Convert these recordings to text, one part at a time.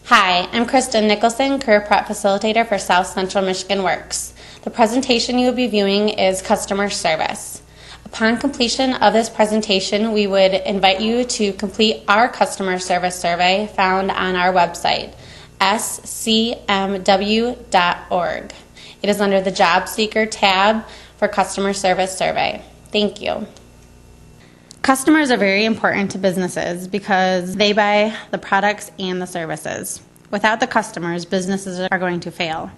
Hi, I'm Kristen Nicholson, Career Prep Facilitator for South Central Michigan Works. The presentation you will be viewing is customer service. Upon completion of this presentation, we would invite you to complete our customer service survey found on our website, scmw.org. It is under the Job Seeker tab for Customer Service Survey. Thank you. Customers are very important to businesses because they buy the products and the services. Without the customers, businesses are going to fail.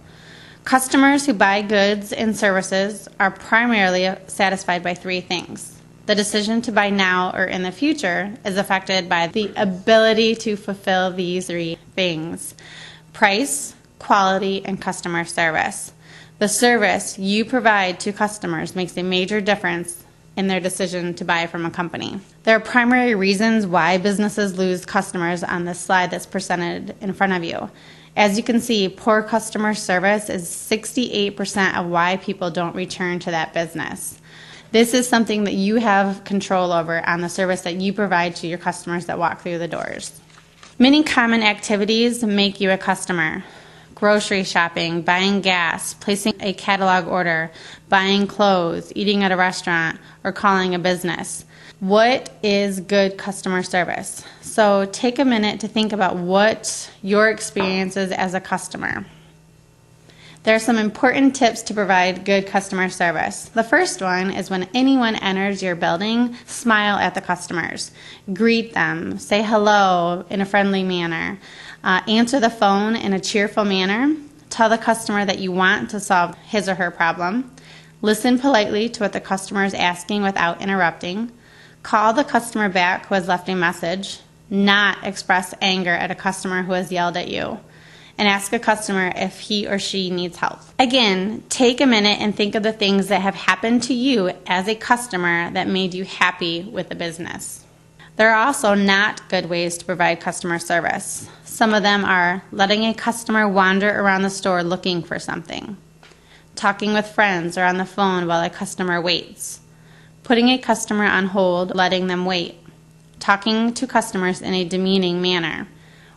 Customers who buy goods and services are primarily satisfied by three things. The decision to buy now or in the future is affected by the ability to fulfill these three things: price, quality, and customer service. The service you provide to customers makes a major difference in their decision to buy from a company. There are primary reasons why businesses lose customers on this slide that's presented in front of you. As you can see, poor customer service is 68% of why people don't return to that business. This is something that you have control over on the service that you provide to your customers that walk through the doors. Many common activities make you a customer: grocery shopping, buying gas, placing a catalog order, buying clothes, eating at a restaurant, or calling a business. What is good customer service? So take a minute to think about what your experience is as a customer. There are some important tips to provide good customer service. The first one is when anyone enters your building, smile at the customers. Greet them, say hello in a friendly manner. Answer the phone in a cheerful manner. Tell the customer that you want to solve his or her problem. Listen politely to what the customer is asking without interrupting. Call the customer back who has left a message. Not express anger at a customer who has yelled at you. And ask a customer if he or she needs help. Again, take a minute and think of the things that have happened to you as a customer that made you happy with the business. There are also not good ways to provide customer service. Some of them are letting a customer wander around the store looking for something, talking with friends or on the phone while a customer waits, putting a customer on hold, letting them wait, talking to customers in a demeaning manner,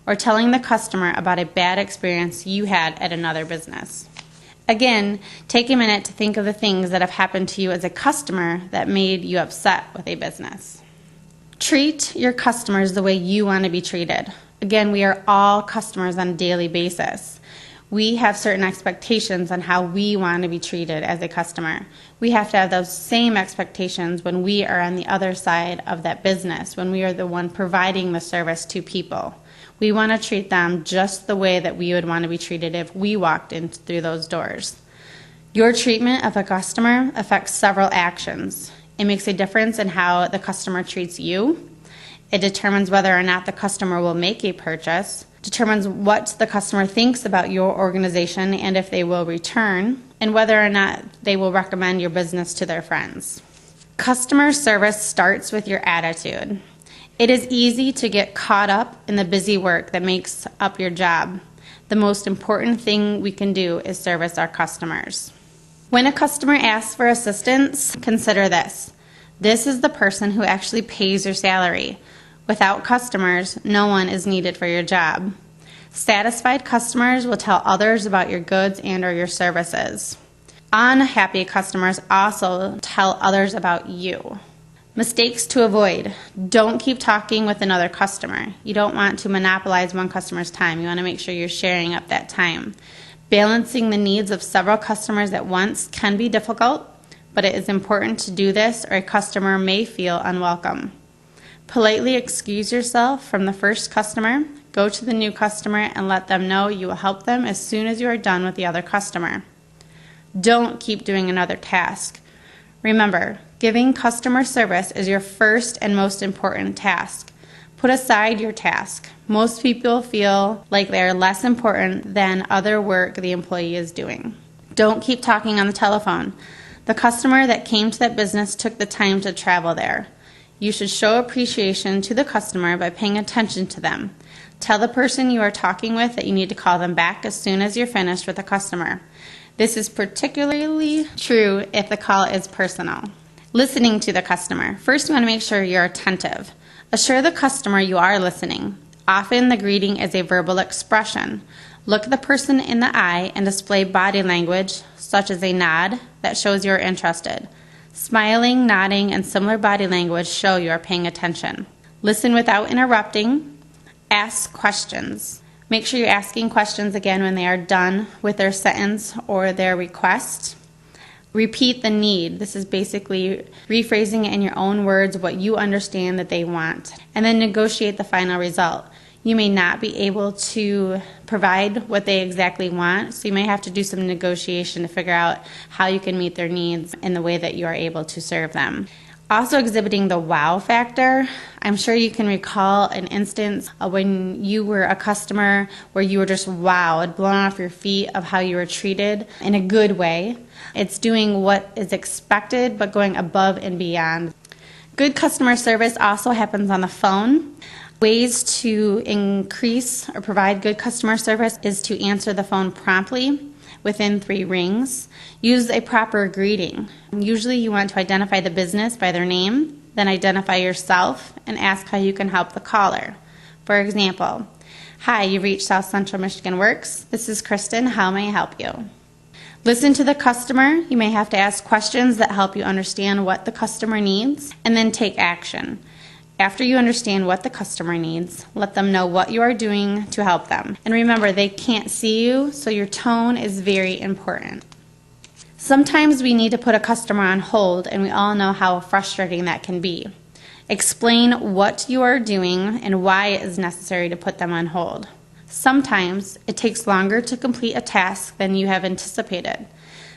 or telling the customer about a bad experience you had at another business. Again, take a minute to think of the things that have happened to you as a customer that made you upset with a business. Treat your customers the way you want to be treated. Again, we are all customers on a daily basis. We have certain expectations on how we want to be treated as a customer. We have to have those same expectations when we are on the other side of that business, when we are the one providing the service to people. We want to treat them just the way that we would want to be treated if we walked in through those doors. Your treatment of a customer affects several actions. It makes a difference in how the customer treats you. It determines whether or not the customer will make a purchase, determines what the customer thinks about your organization and if they will return, and whether or not they will recommend your business to their friends. Customer service starts with your attitude. It is easy to get caught up in the busy work that makes up your job. The most important thing we can do is service our customers. When a customer asks for assistance, consider this. This is the person who actually pays your salary. Without customers, no one is needed for your job. Satisfied customers will tell others about your goods and or your services. Unhappy customers also tell others about you. Mistakes to avoid. Don't keep talking with another customer. You don't want to monopolize one customer's time. You want to make sure you're sharing up that time. Balancing the needs of several customers at once can be difficult, but it is important to do this or a customer may feel unwelcome. Politely excuse yourself from the first customer. Go to the new customer and let them know you will help them as soon as you are done with the other customer. Don't keep doing another task. Remember, giving customer service is your first and most important task. Put aside your task. Most people feel like they are less important than other work the employee is doing. Don't keep talking on the telephone. The customer that came to that business took the time to travel there. You should show appreciation to the customer by paying attention to them. Tell the person you are talking with that you need to call them back as soon as you're finished with the customer. This is particularly true if the call is personal. Listening to the customer. First, you want to make sure you're attentive. Assure the customer you are listening. Often the greeting is a verbal expression. Look the person in the eye and display body language, such as a nod that shows you're interested. Smiling, nodding, and similar body language show you are paying attention. Listen without interrupting. Ask questions. Make sure you're asking questions again when they are done with their sentence or their request. Repeat the need. This is basically rephrasing it in your own words what you understand that they want. And then negotiate the final result. You may not be able to provide what they exactly want, so you may have to do some negotiation to figure out how you can meet their needs in the way that you are able to serve them. Also exhibiting the wow factor. I'm sure you can recall an instance when you were a customer where you were just wowed, blown off your feet of how you were treated in a good way. It's doing what is expected but going above and beyond. Good customer service also happens on the phone. Ways to increase or provide good customer service is to answer the phone promptly within 3 rings. Use a proper greeting. Usually you want to identify the business by their name, then identify yourself and ask how you can help the caller. For example, "Hi, you reached South Central Michigan Works. This is Kristen. How may I help you?" Listen to the customer. You may have to ask questions that help you understand what the customer needs, and then take action. After you understand what the customer needs, let them know what you are doing to help them. And remember, they can't see you, so your tone is very important. Sometimes we need to put a customer on hold, and we all know how frustrating that can be. Explain what you are doing and why it is necessary to put them on hold. Sometimes it takes longer to complete a task than you have anticipated.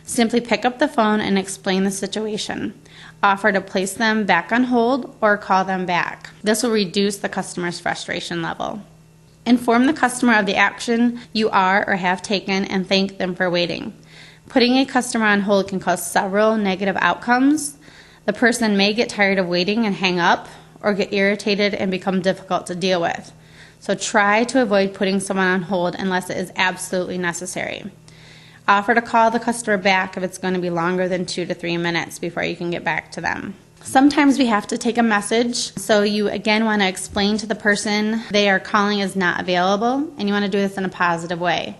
Simply pick up the phone and explain the situation. Offer to place them back on hold or call them back. This will reduce the customer's frustration level. Inform the customer of the action you are or have taken and thank them for waiting. Putting a customer on hold can cause several negative outcomes. The person may get tired of waiting and hang up, or get irritated and become difficult to deal with. So try to avoid putting someone on hold unless it is absolutely necessary. Offer to call the customer back if it's going to be longer than 2 to 3 minutes before you can get back to them. Sometimes we have to take a message, so you again want to explain to the person they are calling is not available, and you want to do this in a positive way.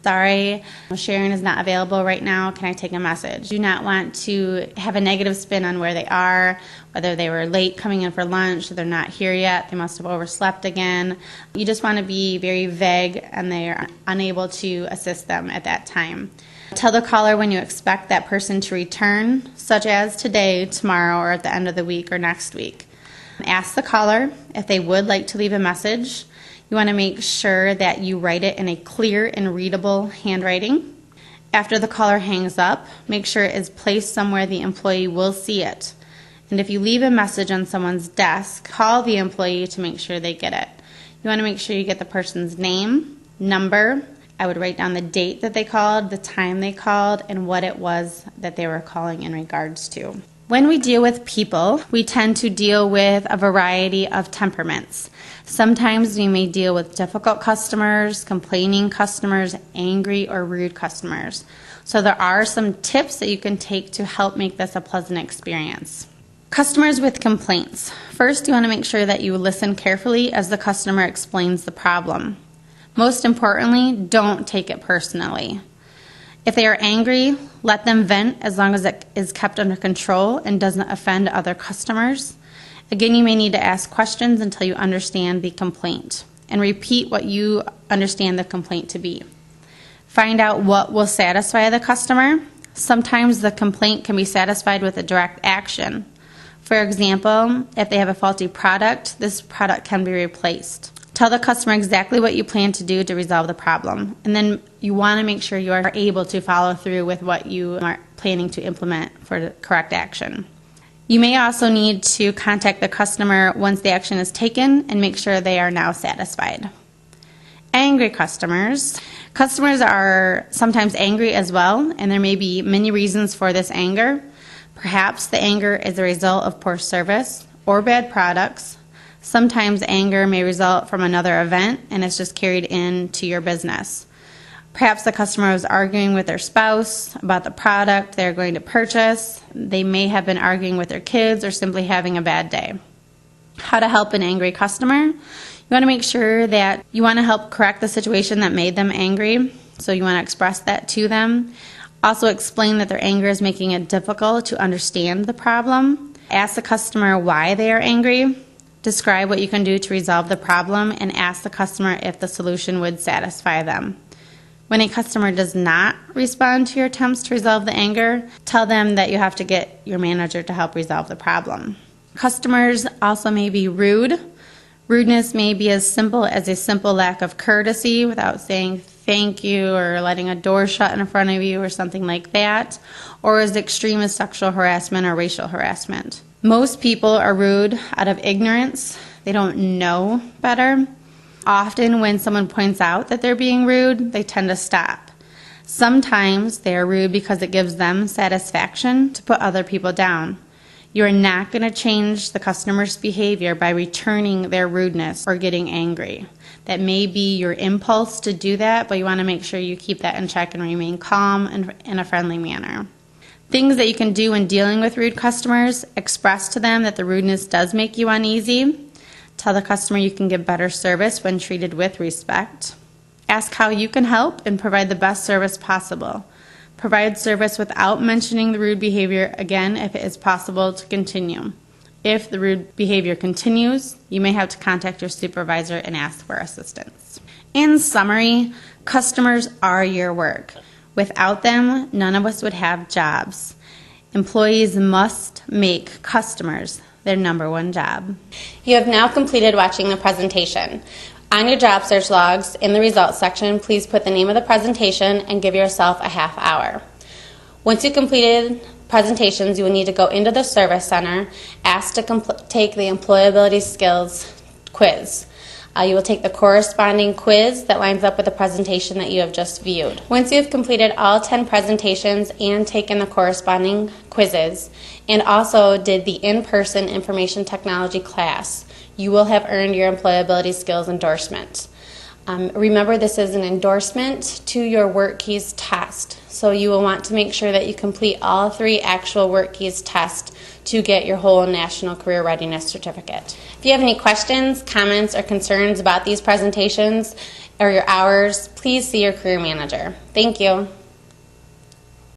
"Sorry, Sharon is not available right now. Can I take a message?" You do not want to have a negative spin on where they are, whether they were late coming in for lunch, or they're not here yet, they must have overslept again. You just want to be very vague and they are unable to assist them at that time. Tell the caller when you expect that person to return, such as today, tomorrow, or at the end of the week or next week. Ask the caller if they would like to leave a message. You want to make sure that you write it in a clear and readable handwriting. After the caller hangs up, make sure it is placed somewhere the employee will see it. And if you leave a message on someone's desk, call the employee to make sure they get it. You want to make sure you get the person's name, number. I would write down the date that they called, the time they called, and what it was that they were calling in regards to. When we deal with people, we tend to deal with a variety of temperaments. Sometimes we may deal with difficult customers, complaining customers, angry or rude customers. So there are some tips that you can take to help make this a pleasant experience. Customers with complaints. First, you want to make sure that you listen carefully as the customer explains the problem. Most importantly, don't take it personally. If they are angry, let them vent as long as it is kept under control and doesn't offend other customers. Again, you may need to ask questions until you understand the complaint and repeat what you understand the complaint to be. Find out what will satisfy the customer. Sometimes the complaint can be satisfied with a direct action. For example, if they have a faulty product, this product can be replaced. Tell the customer exactly what you plan to do to resolve the problem, and then you want to make sure you are able to follow through with what you are planning to implement for the correct action. You may also need to contact the customer once the action is taken and make sure they are now satisfied. Angry customers. Customers are sometimes angry as well, and there may be many reasons for this anger. Perhaps the anger is a result of poor service or bad products. Sometimes anger may result from another event and it's just carried into your business. Perhaps the customer was arguing with their spouse about the product they're going to purchase. They may have been arguing with their kids or simply having a bad day. How to help an angry customer? You want to make sure that you want to help correct the situation that made them angry, so you want to express that to them. Also explain that their anger is making it difficult to understand the problem. Ask the customer why they are angry. Describe what you can do to resolve the problem and ask the customer if the solution would satisfy them. When a customer does not respond to your attempts to resolve the anger, tell them that you have to get your manager to help resolve the problem. Customers also may be rude. Rudeness may be as simple as a simple lack of courtesy without saying thank you or letting a door shut in front of you or something like that, or as extreme as sexual harassment or racial harassment. Most people are rude out of ignorance. They don't know better. Often when someone points out that they're being rude, they tend to stop. Sometimes they are rude because it gives them satisfaction to put other people down. You are not going to change the customer's behavior by returning their rudeness or getting angry. That may be your impulse to do that, but you want to make sure you keep that in check and remain calm and in a friendly manner. Things that you can do when dealing with rude customers: express to them that the rudeness does make you uneasy. Tell the customer you can give better service when treated with respect. Ask how you can help and provide the best service possible. Provide service without mentioning the rude behavior again if it is possible to continue. If the rude behavior continues, you may have to contact your supervisor and ask for assistance. In summary, customers are your work. Without them, none of us would have jobs. Employees must make customers their number one job. You have now completed watching the presentation. On your job search logs, in the results section, please put the name of the presentation and give yourself a half hour. Once you completed presentations, you will need to go into the Service Center, ask to take the Employability Skills quiz. You will take the corresponding quiz that lines up with the presentation that you have just viewed. Once you have completed all 10 presentations and taken the corresponding quizzes, and also did the in-person information technology class, you will have earned your Employability Skills endorsement. Remember, this is an endorsement to your WorkKeys test, so you will want to make sure that you complete all 3 actual WorkKeys tests to get your whole National Career Readiness Certificate. If you have any questions, comments, or concerns about these presentations or your hours, please see your career manager. Thank you.